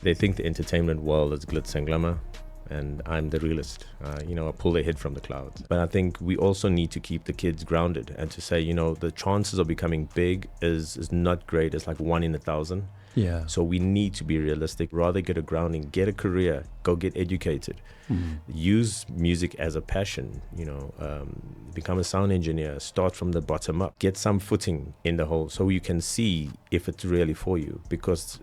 They think the entertainment world is glitz and glamour, and I'm the realist. I pull their head from the clouds. But I think we also need to keep the kids grounded and to say, the chances of becoming big is not great. It's like 1 in 1,000. Yeah. So we need to be realistic. Rather get a grounding, get a career, go get educated. Use music as a passion, become a sound engineer, start from the bottom up, get some footing in the whole so you can see if it's really for you, because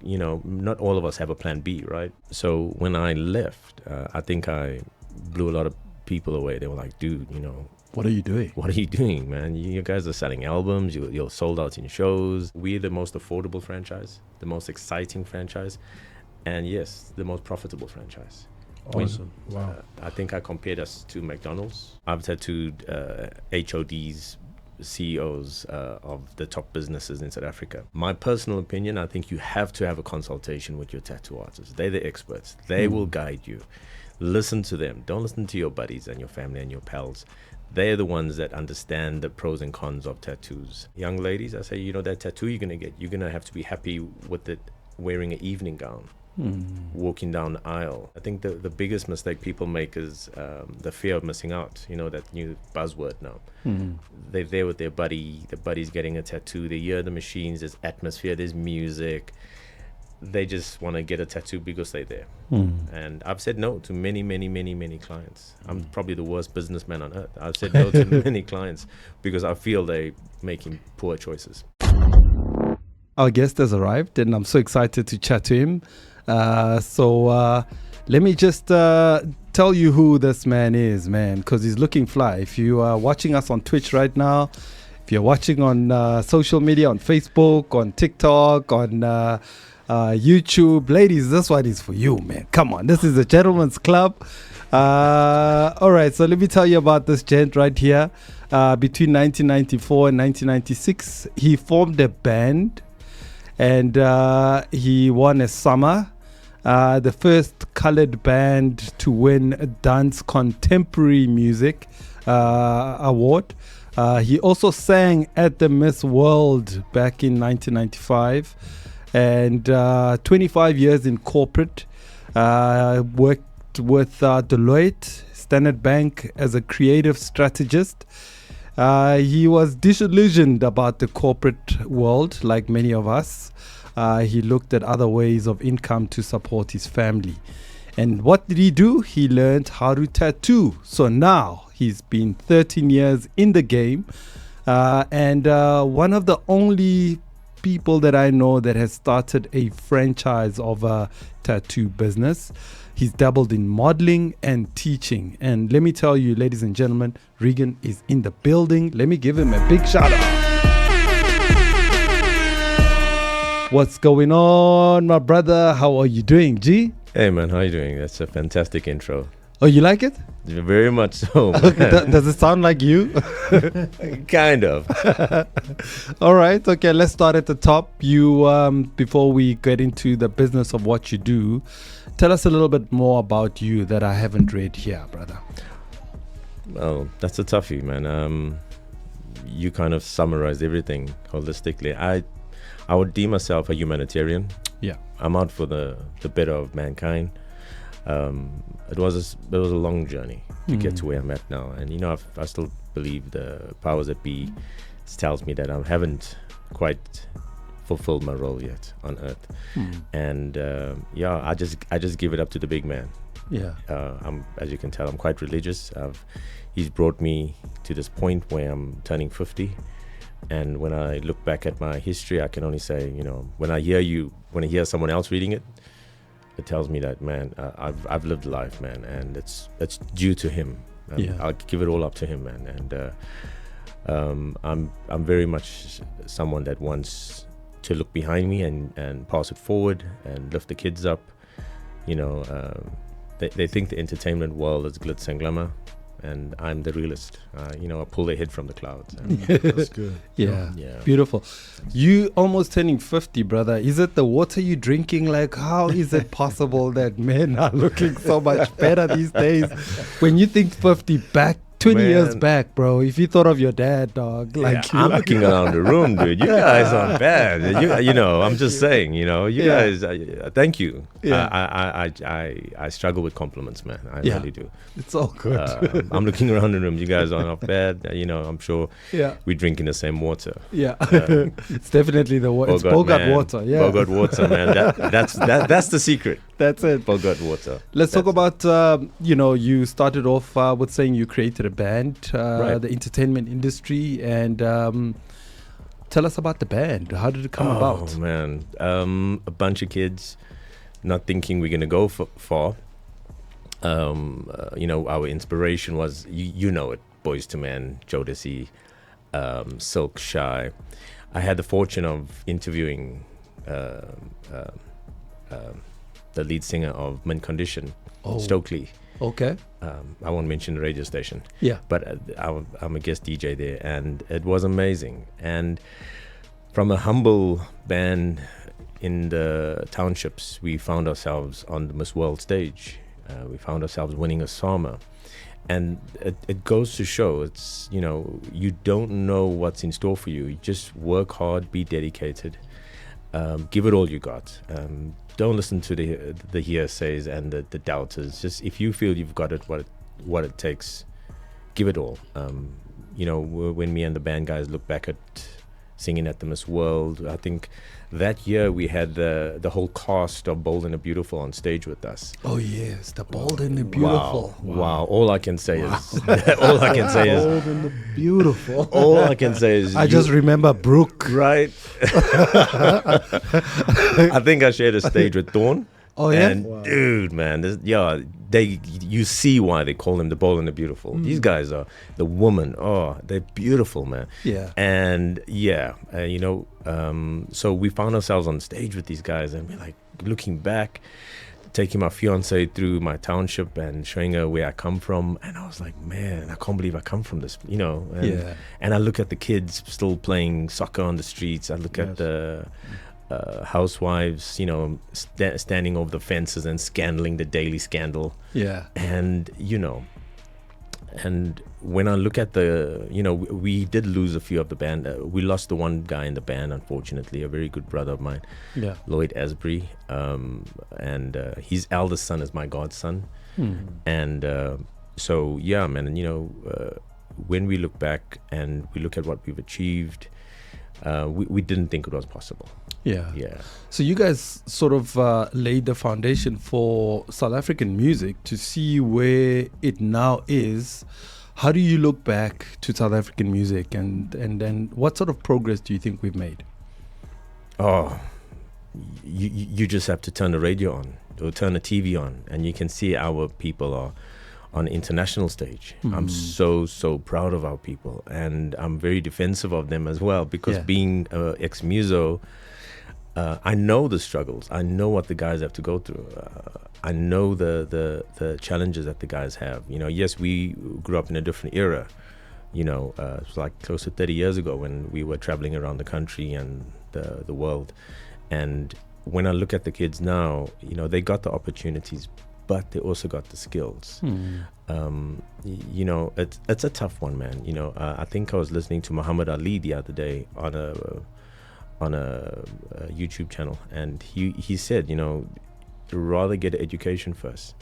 not all of us have a plan B, right? So when I left, I think I blew a lot of people away. They were like, dude, what are you doing? What are you doing, man? You guys are selling albums, you're sold out in shows. We're the most affordable franchise, the most exciting franchise, and yes, the most profitable franchise. Awesome. Wow. I think I compared us to McDonald's. I've tattooed HODs, CEOs of the top businesses in South Africa. My personal opinion, I think you have to have a consultation with your tattoo artist. They're the experts. They will guide you. Listen to them. Don't listen to your buddies and your family and your pals. They're the ones that understand the pros and cons of tattoos. Young ladies, I say, that tattoo you're going to get, you're going to have to be happy with it wearing an evening gown. Walking down the aisle. I think the biggest mistake people make is the fear of missing out. That new buzzword now. They're there with their buddy. The buddy's getting a tattoo. They hear the machines. There's atmosphere. There's music. They just want to get a tattoo because they're there. And I've said no to many, many, many, many clients. I'm probably the worst businessman on earth. I've said no to many clients because I feel they're making poor choices. Our guest has arrived, and I'm so excited to chat to him. So let me just tell you who this man is, man, because he's looking fly. If you are watching us on Twitch right now, if you're watching on social media, on Facebook, on TikTok, on YouTube, ladies, this one is for you, man. Come on, this is a gentleman's club. All right, so let me tell you about this gent right here. Between 1994 and 1996, he formed a band, and he won a summer, the first colored band to win a Dance Contemporary Music Award. He also sang at the Miss World back in 1995, and 25 years in corporate, worked with Deloitte, Standard Bank as a creative strategist. He was disillusioned about the corporate world, like many of us. He looked at other ways of income to support his family. And what did he do? He learned how to tattoo. So now he's been 13 years in the game, and one of the only people that I know that has started a franchise of a tattoo business. He's dabbled in modeling and teaching. And let me tell you, ladies and gentlemen, Regan is in the building. Let me give him a big shout out. What's going on, my brother? How are you doing, G? Hey, man, how are you doing? That's a fantastic intro. Oh, you like it? Very much so. Does it sound like you? Kind of. All right. Okay, let's start at the top. You, before we get into the business of what you do, tell us a little bit more about you that I haven't read here, brother. Well, that's a toughie, man. You kind of summarized everything holistically. I would deem myself a humanitarian. Yeah. I'm out for the better of mankind. It was a long journey to get to where I'm at now, and I still believe the powers that be tells me that I haven't quite fulfilled my role yet on earth. And I just give it up to the big man. Yeah. I'm, as you can tell, I'm quite religious. He's brought me to this point where I'm turning 50. And when I look back at my history, I can only say, when I hear someone else reading it, it tells me that, man, I've lived life, man, and it's due to him. I'll give it all up to him, man. And I'm very much someone that wants to look behind me and pass it forward and lift the kids up. They think the entertainment world is glitz and glamour, and I'm the realist. I pull their head from the clouds. That's good. Yeah, beautiful. You almost turning 50, brother. Is it the water you drinking? Like, how is it possible that men are looking so much better these days? When you think 50, back 20 years Man. back, bro. If you thought of your dad, dog, like I'm looking around the room, dude. You guys aren't bad. I'm just saying, you Yeah. guys. Thank you. Yeah. I struggle with compliments, man. I Yeah. really do. It's all good. I'm looking around the room. You guys are not bad. I'm sure Yeah. we're drinking the same water. Yeah. It's definitely the water. It's Bogart man. water. Yeah. Bogart water, man. That's the secret. That's it. Bogart water. Let's talk about, you started off with saying you created a band, Right. the entertainment industry, and tell us about the band. How did it come about? Oh, man. A bunch of kids not thinking we're going to go far. Our inspiration was, you know it, Boys to Men, Jodeci, Silk Shy. I had the fortune of interviewing the lead singer of Mint Condition, Stokely. Okay. I won't mention the radio station. Yeah. But I'm a guest DJ there, and it was amazing. And from a humble band in the townships, we found ourselves on the Miss World stage. We found ourselves winning a SAMA. And it goes to show, it's, you don't know what's in store for you. You just work hard, be dedicated, give it all you got. Don't listen to the hearsays and the doubters. Just if you feel you've got it, what it takes, give it all. When me and the band guys look back at singing at the Miss World, I think that year we had the whole cast of Bold and the Beautiful on stage with us. Oh yes, the Bold and the Beautiful. Wow. All I can say is Bold and the Beautiful. all I can say is I just remember Brooke. right. I think I shared a stage with Dawn. Oh yeah. And dude, man, you see why they call them the Bold and the Beautiful. These guys are the woman. Oh, they're beautiful, man. Yeah. And so we found ourselves on stage with these guys, and we're like looking back, taking my fiance through my township and showing her where I come from, and I was like, man, I can't believe I come from this, And, and I look at the kids still playing soccer on the streets. I look at the housewives, standing over the fences and scandaling the daily scandal. Yeah. And, and when I look at we did lose a few of the band. We lost the one guy in the band, unfortunately, a very good brother of mine, Lloyd Asbury. And his eldest son is my godson. And so, yeah, man, and, when we look back and we look at what we've achieved, we didn't think it was possible. Yeah. Yeah. So you guys sort of laid the foundation for South African music to see where it now is. How do you look back to South African music and then what sort of progress do you think we've made? Oh, you just have to turn the radio on or turn the TV on, and you can see our people are on international stage. I'm so proud of our people, and I'm very defensive of them as well, because being ex-muso, I know the struggles. I know what the guys have to go through. I know the challenges that the guys have. Yes, we grew up in a different era. It was like close to 30 years ago when we were traveling around the country and the world. And when I look at the kids now, they got the opportunities, but they also got the skills. It's a tough one, man. I think I was listening to Muhammad Ali the other day on a YouTube channel, and he said, rather get an education first,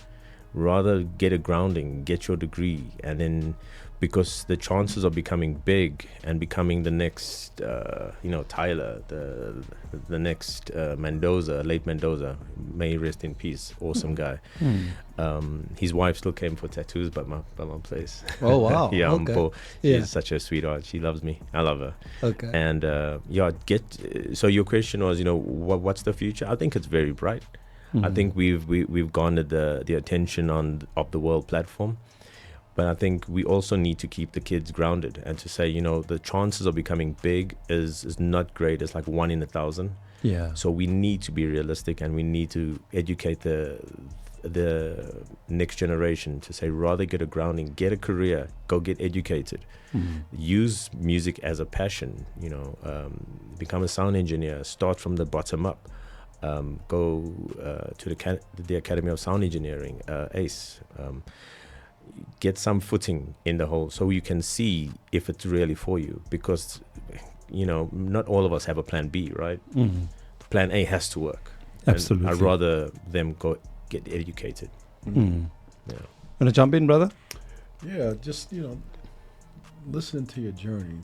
rather get a grounding, get your degree, and then, because the chances of becoming big and becoming the next Tyler, the next Mendoza, late Mendoza, may rest in peace, awesome guy. His wife still came for tattoos by my place. Oh wow. Yeah, okay. She's such a sweetheart. She loves me. I love her. Okay. And so your question was, what's the future? I think it's very bright. I think we've garnered the attention of the world platform, but I think we also need to keep the kids grounded and to say, the chances of becoming big is not great. It's like 1 in 1,000. Yeah. So we need to be realistic, and we need to educate the next generation to say, rather get a grounding, get a career, go get educated, use music as a passion. Become a sound engineer, start from the bottom up. Go to the Academy of Sound Engineering, ACE. get some footing in the whole, so you can see if it's really for you. Because, not all of us have a plan B, right? Mm. Plan A has to work. Absolutely. And I'd rather them go get educated. Mm. Yeah. Want to jump in, brother? Yeah, just, listening to your journey.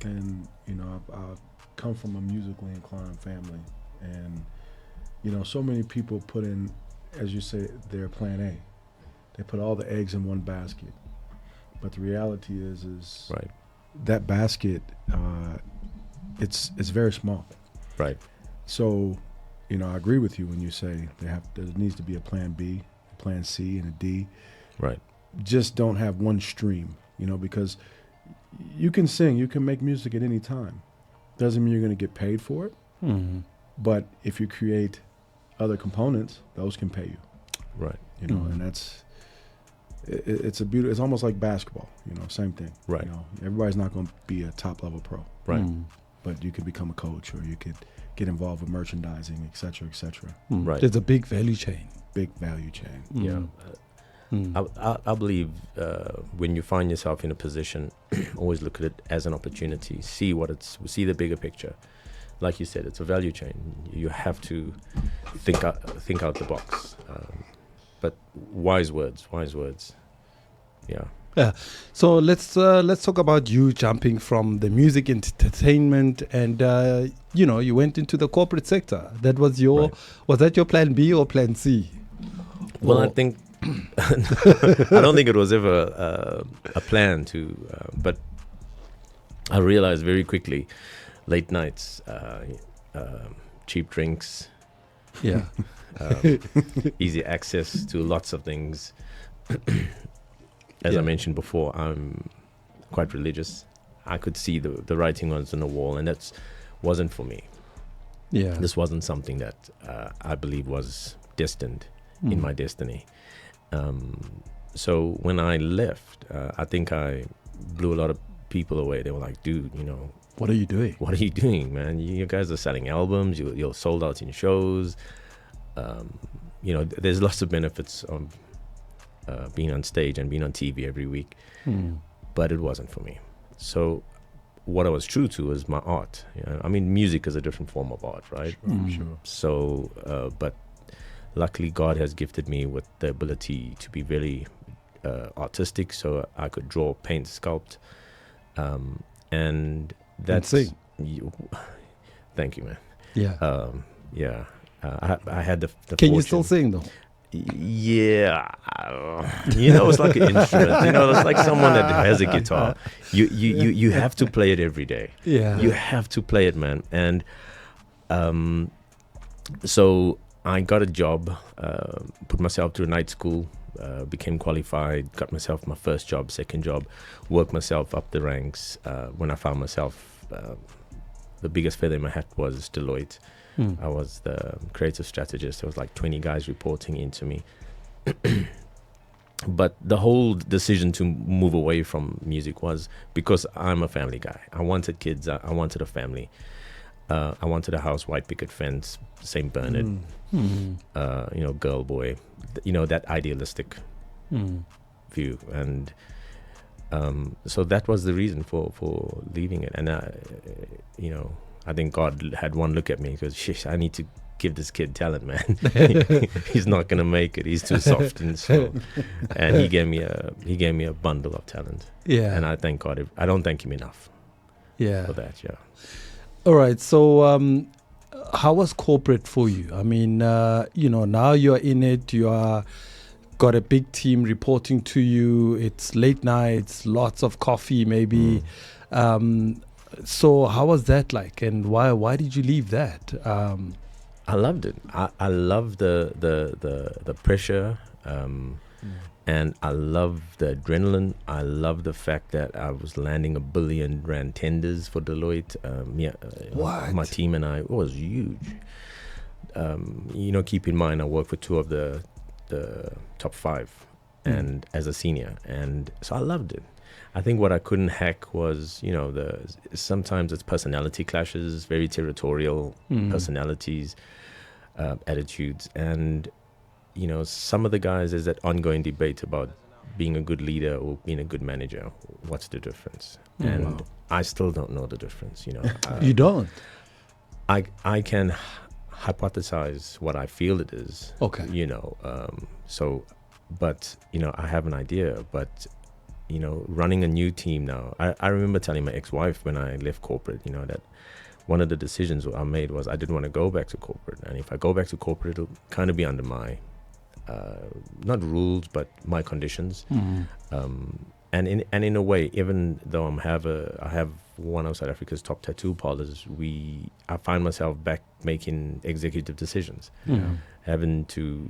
And, I've come from a musically inclined family. And, so many people put in, as you say, their plan A. They put all the eggs in one basket. But the reality is Right. that basket, it's very small. Right. So, I agree with you when you say there needs to be a plan B, a plan C, and a D. Right. Just don't have one stream, because you can sing, you can make music at any time. Doesn't mean you're going to get paid for it. Mm. But if you create other components, those can pay you. Right. And that's it's it's almost like basketball. Same thing. Right. Everybody's not going to be a top level pro. Right. Mm. But you could become a coach, or you could get involved with merchandising, et cetera, et cetera. Mm. Right. There's a big value chain. Big value chain. Yeah. I believe when you find yourself in a position, always look at it as an opportunity. See the bigger picture. Like you said, it's a value chain. You have to think out the box. But wise words. Yeah. Yeah. So let's talk about you jumping from the music entertainment, and you went into the corporate sector. That was was that your plan B or plan C? Well, I think I don't think it was ever a plan to, but I realized very quickly, late nights, cheap drinks, Yeah. easy access to lots of things. As I mentioned before, I'm quite religious. I could see the writing on the wall, and that wasn't for me. Yeah. This wasn't something that I believe was destined in my destiny. So when I left, I think I blew a lot of people away. They were like, dude, What are you doing? what are you doing, man? You guys are selling albums. You're sold out in shows. There's lots of benefits of being on stage and being on TV every week. But it wasn't for me. So what I was true to was my art. Music is a different form of art, right? Sure. So, but luckily God has gifted me with the ability to be very artistic. So I could draw, paint, sculpt, and that's sing. Thank you, man. Yeah. Yeah. I had the Can you fortune. still sing though? Yeah, it's like an instrument. It's like someone that has a guitar. You have to play it every day. Yeah. You have to play it, man. And so I got a job, put myself through night school, became qualified, got myself my first job, second job, worked myself up the ranks. When I found myself, the biggest feather in my hat was Deloitte. I was the creative strategist. There was like 20 guys reporting into me. But the whole decision to move away from music was because I'm a family guy. I wanted kids. I wanted a family. I wanted a house, white picket fence, St. Bernard, girl, boy, that idealistic view. And so that was the reason for leaving it. And I think God had one look at me because, I need to give this kid talent, man. He's not gonna make it. He's too soft and slow. And he gave me a bundle of talent. Yeah. And I thank God. I don't thank him enough. Yeah. For that. Yeah. All right. So, how was corporate for you? I mean, now you're in it. You are got a big team reporting to you. It's late nights, lots of coffee, maybe. So how was that like, and why did you leave that? I loved it. I loved the pressure, and I loved the adrenaline. I loved the fact that I was landing R1 billion tenders for Deloitte. What? My team and I, it was huge. Keep in mind I worked for two of the top 5, and as a senior, and so I loved it. I think what I couldn't hack was, sometimes it's personality clashes, very territorial personalities, attitudes. And, some of the guys, there's that ongoing debate about being a good leader or being a good manager. What's the difference? And I still don't know the difference. You don't? I can hypothesize what I feel it is. Okay. But I have an idea. But running a new team now, I remember telling my ex-wife when I left corporate, that one of the decisions I made was I didn't want to go back to corporate, and if I go back to corporate, it'll kind of be under my not rules but my conditions. And in a way, even though I have one of South Africa's top tattoo parlors, I find myself back making executive decisions, having to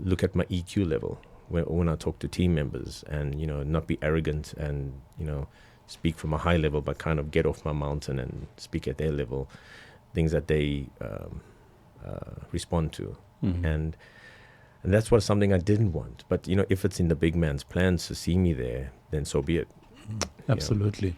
look at my EQ level when I talk to team members, and not be arrogant and speak from a high level, but kind of get off my mountain and speak at their level, things that they respond to. And that's something I didn't want. But if it's in the big man's plans to see me there, then so be it. Absolutely.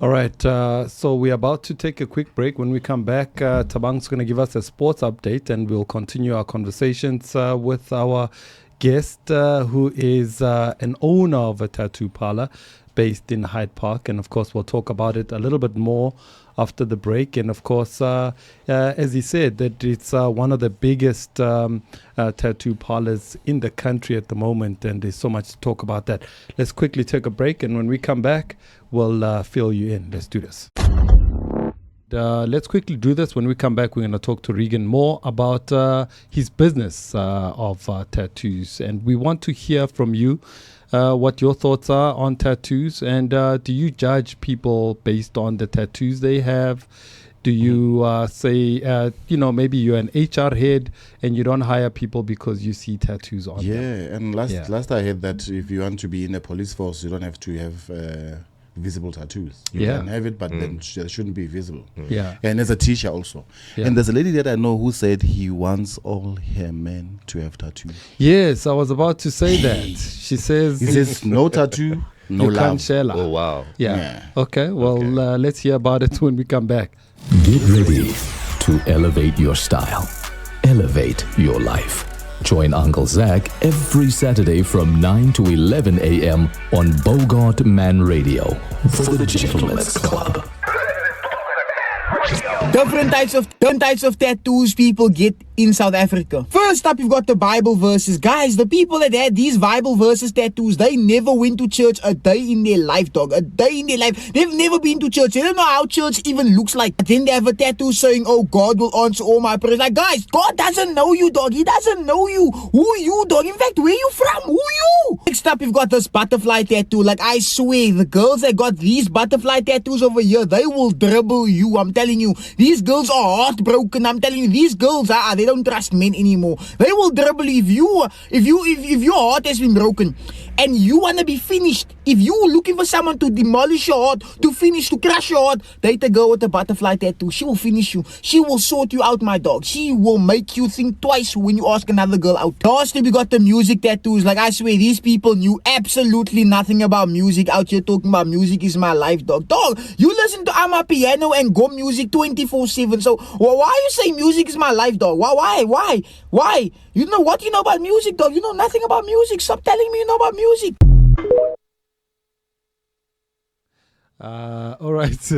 All right, so we're about to take a quick break. When we come back, Tabang's going to give us a sports update, and we'll continue our conversations with our guest, who is an owner of a tattoo parlor based in Hyde Park. And of course, we'll talk about it a little bit more after the break. And of course, as he said, that it's one of the biggest tattoo parlors in the country at the moment, and there's so much to talk about that. Let's quickly take a break, and when we come back, we'll fill you in. Let's do this. Let's quickly do this. When we come back, we're going to talk to Regan more about his business of tattoos, and we want to hear from you what your thoughts are on tattoos, and do you judge people based on the tattoos they have? Do you say, maybe you're an HR head and you don't hire people because you see tattoos on them? Yeah, and last I heard that if you want to be in a police force, you don't have to have visible tattoos. You can have it, but then they shouldn't be visible. Yeah. And as a teacher also. Yeah. And there's a lady that I know who said he wants all her men to have tattoos. Yes, I was about to say that. She says... He says no tattoo, no you love. can't share love. Oh, wow. Yeah. Okay, well, let's hear about it when we come back. Get ready to elevate your style. Elevate your life. Join Uncle Zach every Saturday from 9 to 11 a.m. on Bogart Man Radio for the Gentleman's Club. Different types of tattoos people get in South Africa. First up, you've got the Bible verses. Guys, the people that had these Bible verses tattoos, they never went to church a day in their life, dog. A day in their life. They've never been to church. They don't know how church even looks like. But then they have a tattoo saying, oh, God will answer all my prayers. Like, guys, God doesn't know you, dog. He doesn't know you. Who are you, dog? In fact, where you from? Who are you? Next up, you've got this butterfly tattoo. Like, I swear, the girls that got these butterfly tattoos over here, they will dribble you. I'm telling you. These girls are heartbroken. I'm telling you, these girls, they don't trust men anymore. They will dribble you. If your heart has been broken and you want to be finished, if you're looking for someone to demolish your heart, to finish, to crush your heart, date a girl with a butterfly tattoo. She will finish you. She will sort you out, my dog. She will make you think twice when you ask another girl out. Lastly, we got the music tattoos. Like, I swear, these people knew absolutely nothing about music out here talking about music is my life, dog. Dog, you listen to Amapiano and Go Music 24/7. So, why you say music is my life, dog? Why? You know what you know about music, dog? You know nothing about music. Stop telling me you know about music. All right,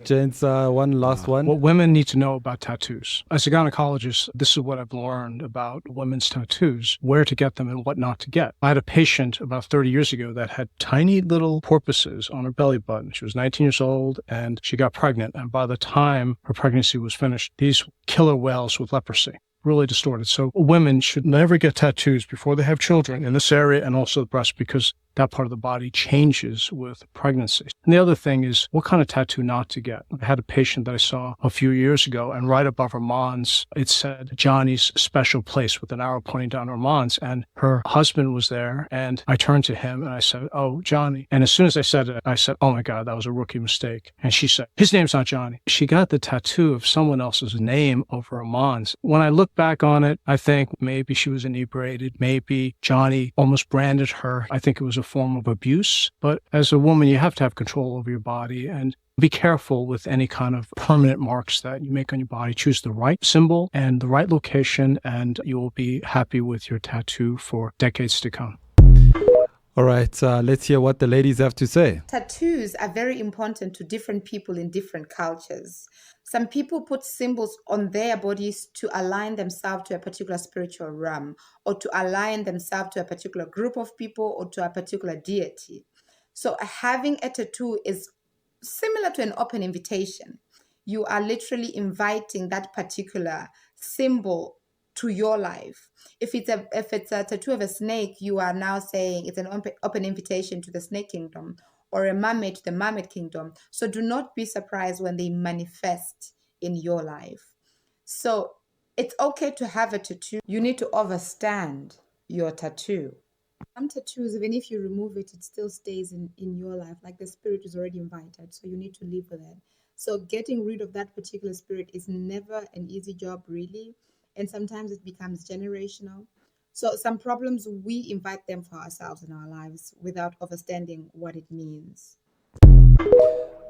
gents, one last one. What women need to know about tattoos. As a gynecologist, this is what I've learned about women's tattoos, where to get them and what not to get. I had a patient about 30 years ago that had tiny little porpoises on her belly button. She was 19 years old and she got pregnant. And by the time her pregnancy was finished, these killer whales with leprosy. Really distorted. So women should never get tattoos before they have children in this area and also the breast, because that part of the body changes with pregnancy. And the other thing is what kind of tattoo not to get. I had a patient that I saw a few years ago, and right above her mons, it said Johnny's special place with an arrow pointing down her mons, and her husband was there, and I turned to him and I said, oh, Johnny. And as soon as I said it, I said, oh my God, that was a rookie mistake. And she said, his name's not Johnny. She got the tattoo of someone else's name over her mons. When I look back on it, I think maybe she was inebriated. Maybe Johnny almost branded her. I think it was a form of abuse. But as a woman, you have to have control over your body and be careful with any kind of permanent marks that you make on your body. Choose the right symbol and the right location, and you will be happy with your tattoo for decades to come. All right, let's hear what the ladies have to say. Tattoos are very important to different people in different cultures. Some people put symbols on their bodies to align themselves to a particular spiritual realm, or to align themselves to a particular group of people, or to a particular deity. So having a tattoo is similar to an open invitation. You are literally inviting that particular symbol to your life. If it's a tattoo of a snake, you are now saying it's an open invitation to the snake kingdom, or a mermaid to the mermaid kingdom. So do not be surprised when they manifest in your life. So it's okay to have a tattoo. You need to understand your tattoo. Some tattoos, even if you remove it, it still stays in your life. Like the spirit is already invited, so you need to live with it. So getting rid of that particular spirit is never an easy job, really. And sometimes it becomes generational. So some problems, we invite them for ourselves in our lives without understanding what it means.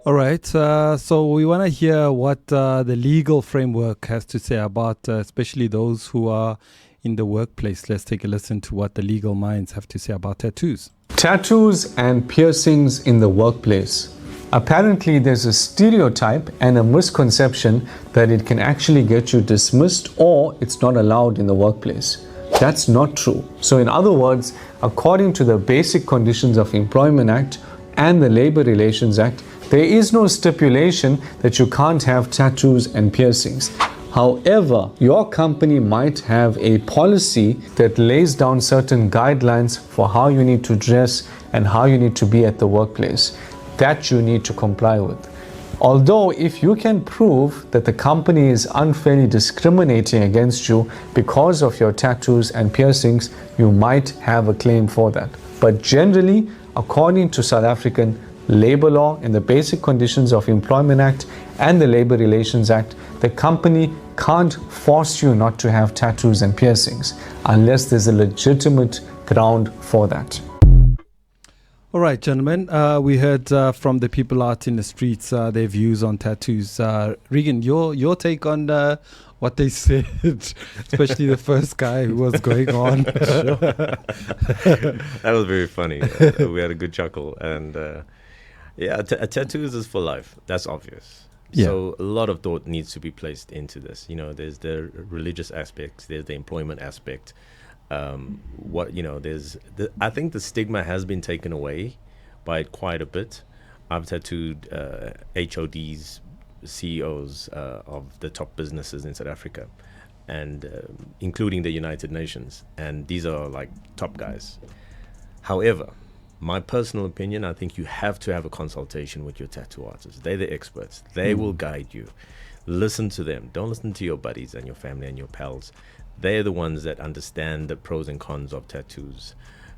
All right, so we want to hear what the legal framework has to say about especially those who are in the workplace. Let's take a listen to what the legal minds have to say about tattoos. Tattoos and piercings in the workplace. Apparently, there's a stereotype and a misconception that it can actually get you dismissed or it's not allowed in the workplace. That's not true. So in other words, according to the Basic Conditions of Employment Act and the Labor Relations Act, there is no stipulation that you can't have tattoos and piercings. However, your company might have a policy that lays down certain guidelines for how you need to dress and how you need to be at the workplace. That you need to comply with. Although if you can prove that the company is unfairly discriminating against you because of your tattoos and piercings, you might have a claim for that. But generally, according to South African labor law and the Basic Conditions of Employment Act and the Labor Relations Act, the company can't force you not to have tattoos and piercings unless there's a legitimate ground for that. All right, gentlemen, we heard from the people out in the streets, their views on tattoos. Regan, your take on what they said, especially the first guy who was going on. That was very funny. We had a good chuckle. And tattoos is for life. That's obvious. Yeah. So a lot of thought needs to be placed into this. You know, there's the religious aspects, there's the employment aspect. I think the stigma has been taken away by it quite a bit. I've tattooed HODs, CEOs of the top businesses in South Africa, and including the United Nations. And these are like top guys. However, my personal opinion, I think you have to have a consultation with your tattoo artist. They're the experts. They will guide you. Listen to them. Don't listen to your buddies and your family and your pals. They're the ones that understand the pros and cons of tattoos.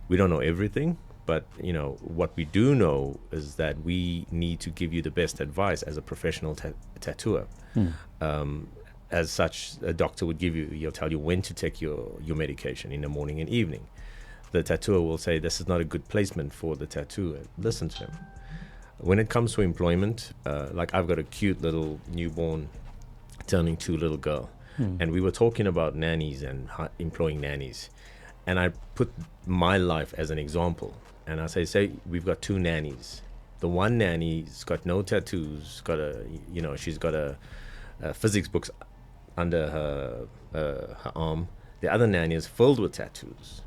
We don't know everything, but what we do know is that we need to give you the best advice as a professional tattooer. As such, a doctor would he'll tell you when to take your medication in the morning and evening. The tattooer will say, this is not a good placement for the tattoo. Listen to him. When it comes to employment, like I've got a cute little newborn turning 2 little girl. And we were talking about nannies and employing nannies. And I put my life as an example. And I say we've got 2 nannies. The one nanny's got no tattoos, she's got a physics books under her arm. The other nanny is filled with tattoos.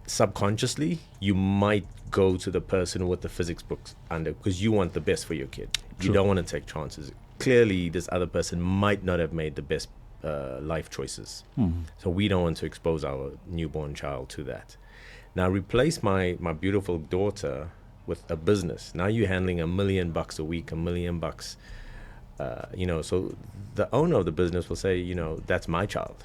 Subconsciously, you might go to the person with the physics books under because you want the best for your kid. True. You don't want to take chances. Clearly, this other person might not have made the best life choices. So we don't want to expose our newborn child to that. Now, replace my beautiful daughter with a business. Now you're handling $1 million a week, $1 million. So the owner of the business will say, that's my child.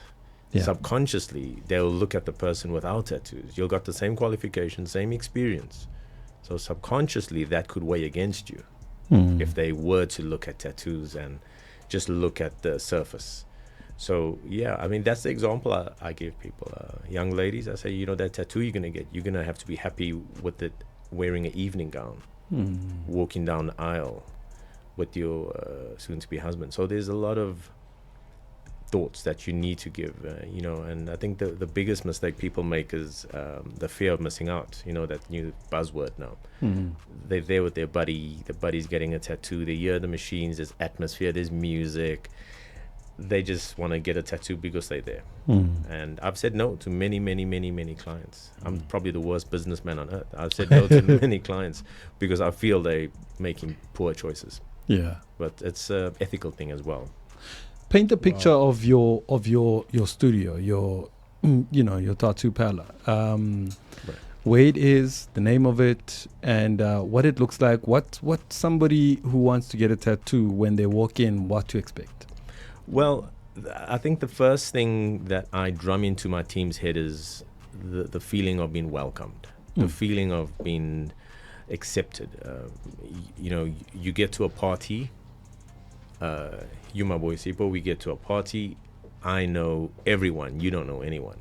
Yeah. Subconsciously, they'll look at the person without tattoos. You've got the same qualifications, same experience. So subconsciously, that could weigh against you if they were to look at tattoos and just look at the surface. So, that's the example I give people. Young ladies, I say, that tattoo you're going to get, you're going to have to be happy with it wearing an evening gown, walking down the aisle with your soon-to-be husband. So there's a lot of thoughts that you need to give, and I think the biggest mistake people make is the fear of missing out, that new buzzword now. They're there with their buddy, the buddy's getting a tattoo, they hear the machines, there's atmosphere, there's music, they just want to get a tattoo because they're there. And I've said no to many, many, many, many clients. I'm probably the worst businessman on earth. I've said no to many clients because I feel they're making poor choices. Yeah. But it's an ethical thing as well. Paint a picture of your studio, your tattoo parlor. Where it is, the name of it, and what it looks like. What somebody who wants to get a tattoo, when they walk in, what to expect? Well, I think the first thing that I drum into my team's head is the feeling of being welcomed, the feeling of being accepted. You get to a party. You, my boy Sipo, we get to a party. I know everyone. You don't know anyone.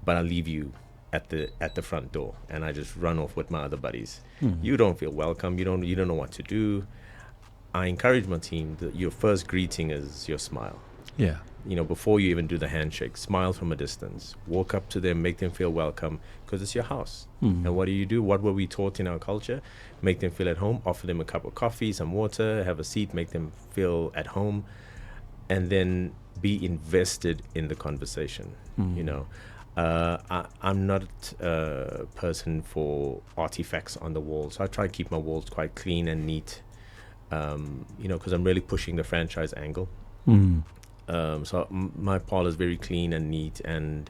But I leave you at the front door, and I just run off with my other buddies. You don't feel welcome. You don't know what to do. I encourage my team that your first greeting is your smile. Yeah. Before you even do the handshake, smile from a distance. Walk up to them, make them feel welcome, because it's your house. And what do? What were we taught in our culture? Make them feel at home, offer them a cup of coffee, some water, have a seat, make them feel at home, and then be invested in the conversation. I'm not a person for artifacts on the walls. So I try to keep my walls quite clean and neat, because I'm really pushing the franchise angle. So my parlor is very clean and neat, and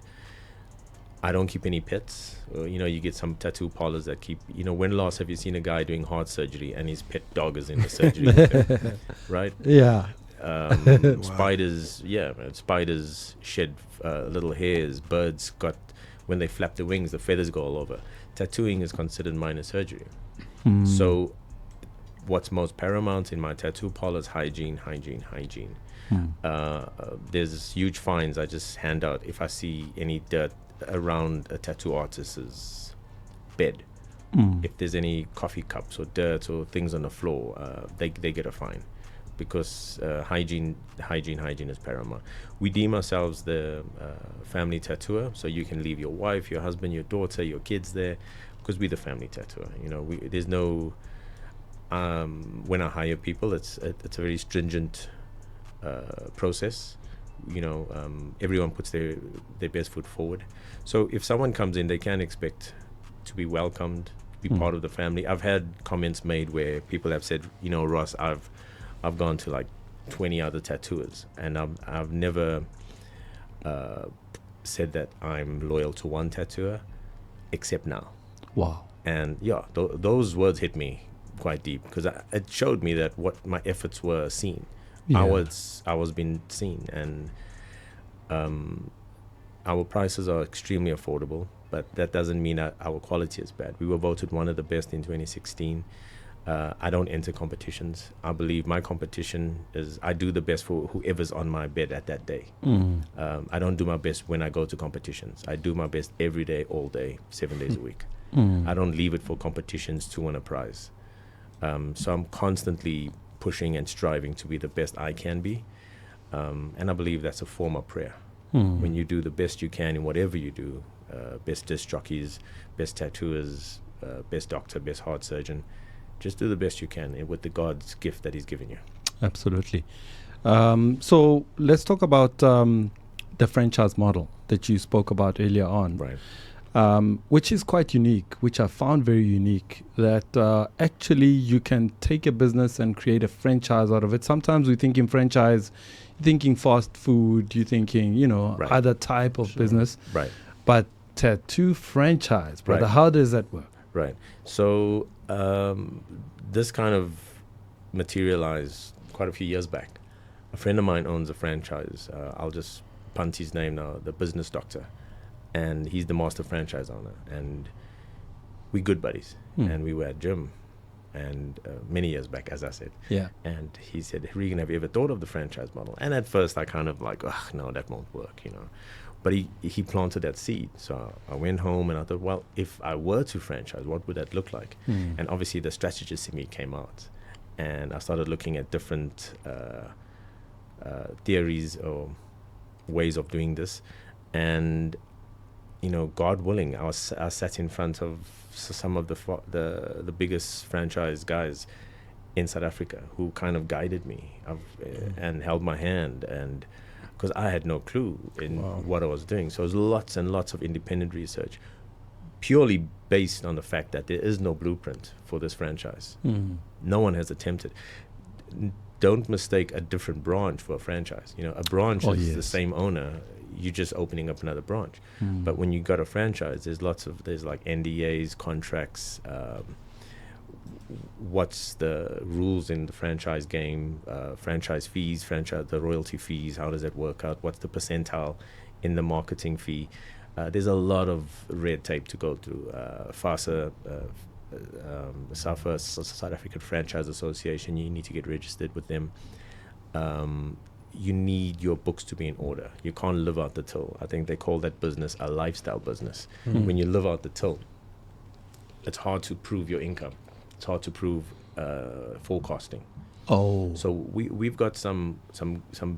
I don't keep any pets. You get some tattoo parlors that keep, when last have you seen a guy doing heart surgery and his pet dog is in the surgery with him, right? Yeah. Spiders shed little hairs. Birds when they flap their wings, the feathers go all over. Tattooing is considered minor surgery. So what's most paramount in my tattoo parlor is hygiene. There's huge fines I just hand out if I see any dirt around a tattoo artist's bed. If there's any coffee cups or dirt or things on the floor, they get a fine, because hygiene is paramount. We deem ourselves the family tattooer, so you can leave your wife, your husband, your daughter, your kids there, because we're the family tattooer. There's no when I hire people, it's a very stringent process. Everyone puts their best foot forward. So if someone comes in, they can expect to be welcomed, to be part of the family. I've had comments made where people have said, Ross, I've gone to like 20 other tattooers, and I've never said that I'm loyal to one tattooer, except now. Wow. And those words hit me quite deep, because it showed me that what my efforts were seen. I was being seen, and our prices are extremely affordable, but that doesn't mean that our quality is bad. We were voted one of the best in 2016. I don't enter competitions. I believe my competition is I do the best for whoever's on my bed at that day. I don't do my best when I go to competitions. I do my best every day, all day, 7 days a week. I don't leave it for competitions to win a prize. So I'm constantly pushing and striving to be the best I can be. And I believe that's a form of prayer. When you do the best you can in whatever you do, best disc jockeys, best tattooers, best doctor, best heart surgeon, just do the best you can with the God's gift that He's given you. Absolutely. So let's talk about the franchise model that you spoke about earlier on. Right. Which is quite unique, which I found very unique, that actually you can take a business and create a franchise out of it. Sometimes we think in franchise, you're thinking fast food, you're thinking, Right. other type of business. Right. But tattoo franchise, brother, Right. how does that work? Right. So this kind of materialized quite a few years back. A friend of mine owns a franchise. I'll just punt his name now, the Business Doctor. And he's the master franchise owner. And we're good buddies. And we were at gym and many years back, as I said. Yeah. And he said, Regan, have you ever thought of the franchise model? And at first I kind of like, no, that won't work, But he planted that seed. So I went home and I thought, well, if I were to franchise, what would that look like? And obviously the strategist in me came out. And I started looking at different theories or ways of doing this, and God willing, I sat in front of some of the biggest franchise guys in South Africa who kind of guided me and held my hand, and because I had no clue in what I was doing. So it was lots and lots of independent research, purely based on the fact that there is no blueprint for this franchise. No one has attempted. Don't mistake a different branch for a franchise. A branch is the same owner. You're just opening up another branch. But when you got a franchise, there's like NDAs, contracts, what's the rules in the franchise game, franchise fees, the royalty fees, how does that work out, what's the percentile in the marketing fee. There's a lot of red tape to go through. FASA, South African Franchise Association, you need to get registered with them. You need your books to be in order. You can't live out the till. I think they call that business a lifestyle business. When you live out the till, it's hard to prove your income. It's hard to prove forecasting. So we've got some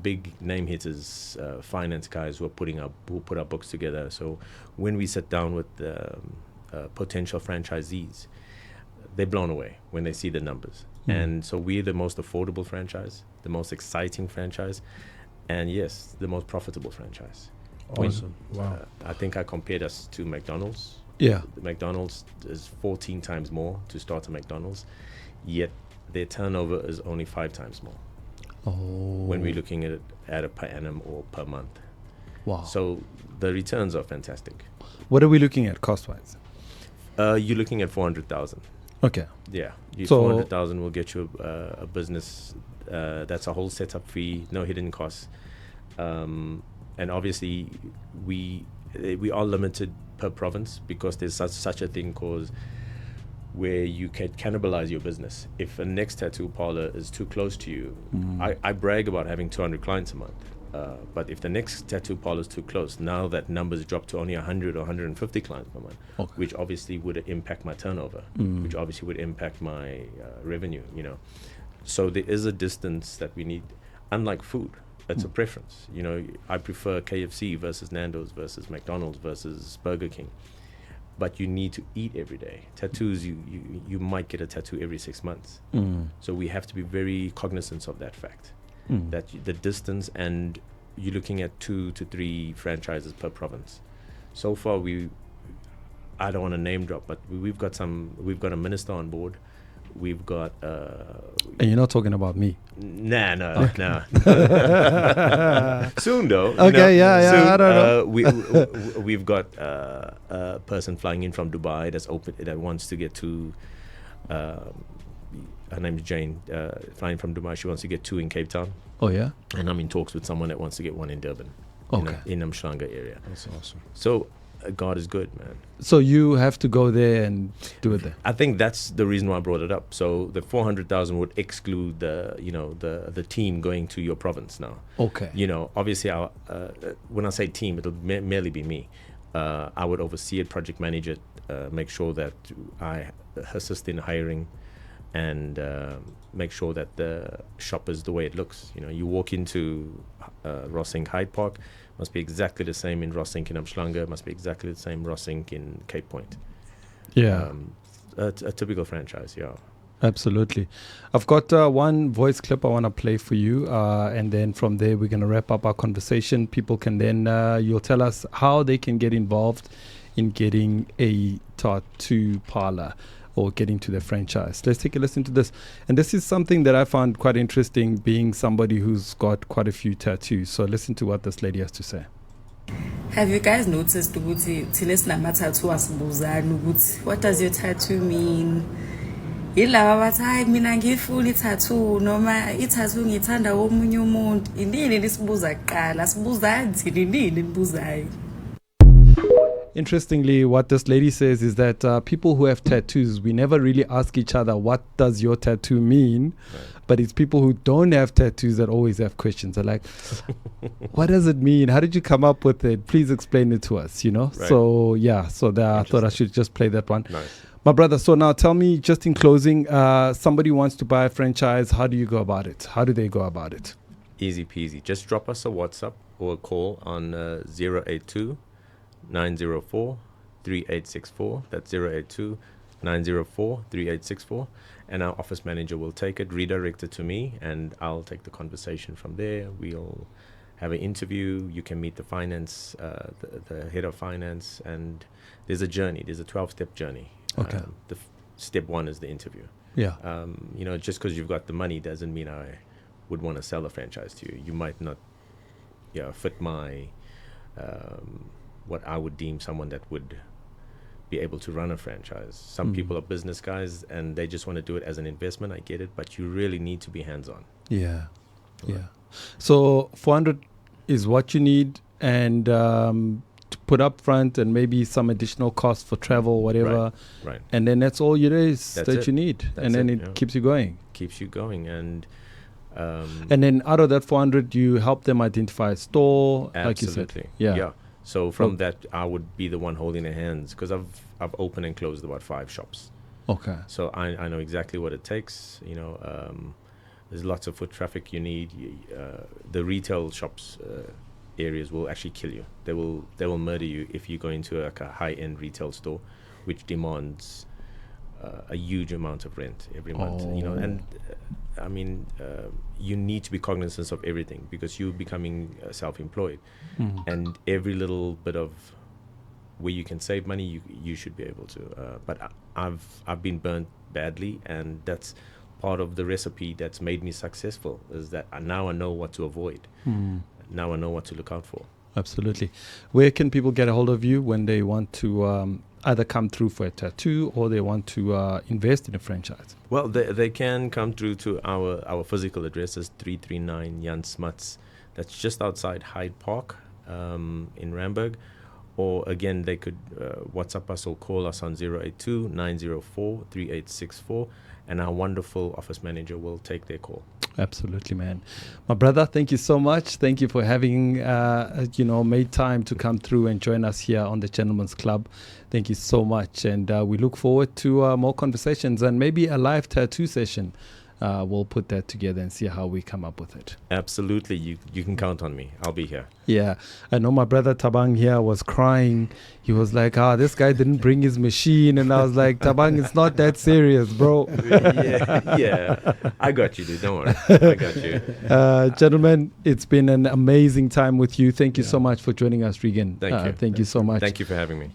big name hitters, finance guys who put our books together. So when we sit down with potential franchisees, they're blown away when they see the numbers. And so we're the most affordable franchise, the most exciting franchise, and yes, the most profitable franchise. Awesome. Wow. I think I compared us to McDonald's. Yeah. McDonald's is 14 times more to start a McDonald's, yet their turnover is only 5 times more. When we're looking at it per annum or per month. Wow. So the returns are fantastic. What are we looking at cost-wise? You're looking at 400,000. Okay. Yeah. So 400,000 will get you a business. That's a whole setup fee, no hidden costs. And obviously, we are limited per province because there's such a thing called where you can cannibalize your business. If a next tattoo parlor is too close to you, I brag about having 200 clients a month. But if the next tattoo parlor is too close, now that numbers drop to only 100 or 150 clients per month, which obviously would impact my turnover, which obviously would impact my revenue, So there is a distance that we need. Unlike food, it's a preference. I prefer KFC versus Nando's versus McDonald's versus Burger King. But you need to eat every day. Tattoos, you might get a tattoo every 6 months. So we have to be very cognizant of that fact. That the distance, and you're looking at 2 to 3 franchises per province. So far, I don't want to name drop, but we've got a minister on board. We've got and you're not talking about me. No. Soon though. Okay, yeah. Soon, I don't know. We've got a person flying in from Dubai that wants to get to. Her name is Jane, flying from Dubai. She wants to get 2 in Cape Town. Oh, yeah? And I'm in talks with someone that wants to get 1 in Durban, in Umhlanga area. That's awesome. So God is good, man. So you have to go there and do it there. I think that's the reason why I brought it up. So the 400,000 would exclude the team going to your province now. Okay. Obviously, when I say team, it'll merely be me. I would oversee it, project manage it, make sure that I assist in hiring, and make sure that the shop is the way it looks. You walk into Rossink Hyde Park, must be exactly the same in Rossink in Umhlanga, must be exactly the same Rossink in Cape Point. Yeah. A typical franchise, yeah. Absolutely. I've got one voice clip I want to play for you, and then from there we're going to wrap up our conversation. People can then, you'll tell us how they can get involved in getting a tattoo parlor or getting to the franchise. Let's take a listen to this. And this is something that I found quite interesting, being somebody who's got quite a few tattoos. So listen to what this lady has to say. Have you guys noticed what does your tattoo mean? Yilaba bathi hayi mina ngifuna itattoo noma itattoo ngithanda womunye umuntu. Indini lisibuza kuqala, sibuza nzini nini nibuzayo. Interestingly, what this lady says is that people who have tattoos, we never really ask each other, what does your tattoo mean? Right. But it's people who don't have tattoos that always have questions. They're like, what does it mean? How did you come up with it? Please explain it to us, Right. So, yeah, I thought I should just play that one. Nice. My brother, so now tell me, just in closing, somebody wants to buy a franchise. How do you go about it? How do they go about it? Easy peasy. Just drop us a WhatsApp or call on 082 904 3864. That's 082 904 3864. And our office manager will take it, redirect it to me, and I'll take the conversation from there. We'll have an interview. You can meet the finance, the head of finance, and there's a journey. There's a 12-step journey. Okay. Step 1 is the interview. Yeah. Just because you've got the money doesn't mean I would want to sell a franchise to you. You might not fit my what I would deem someone that would be able to run a franchise. Some people are business guys and they just want to do it as an investment. I get it, but you really need to be hands-on. Yeah. So 400 is what you need, and to put up front, and maybe some additional costs for travel, whatever. Right. And then that's all you need. That's and then it, it keeps you going. Keeps you going. And then out of that 400, you help them identify a store, absolutely. like you said. Yeah. So from that, I would be the one holding their hands, because I've opened and closed about 5 shops. Okay. So I know exactly what it takes. There's lots of foot traffic you need. The retail shops areas will actually kill you. They will murder you if you go into a high-end retail store, which demands a huge amount of rent every month. And you need to be cognizant of everything, because you're becoming self-employed, and every little bit of where you can save money, you should be able to. But I've been burnt badly, and that's part of the recipe that's made me successful, is that now I know what to avoid. Now I know what to look out for. Absolutely. Where can people get a hold of you when they want to either come through for a tattoo, or they want to invest in a franchise? Well, they can come through to our physical address is 339 Jan Smuts. That's just outside Hyde Park in Randburg. Or again, they could WhatsApp us or call us on 082 904 3864, and our wonderful office manager will take their call. Absolutely, man. My brother, thank you so much. Thank you for having, made time to come through and join us here on the Gentleman's Club. Thank you so much. And we look forward to more conversations and maybe a live tattoo session. We'll put that together and see how we come up with it. Absolutely. You can count on me. I'll be here. Yeah. I know my brother Tabang here was crying. He was like, this guy didn't bring his machine. And I was like, Tabang, it's not that serious, bro. Yeah. I got you, dude. Don't worry. I got you. Gentlemen, it's been an amazing time with you. Thank you so much for joining us, Regan. Thank you. Thank you so much. Thank you for having me.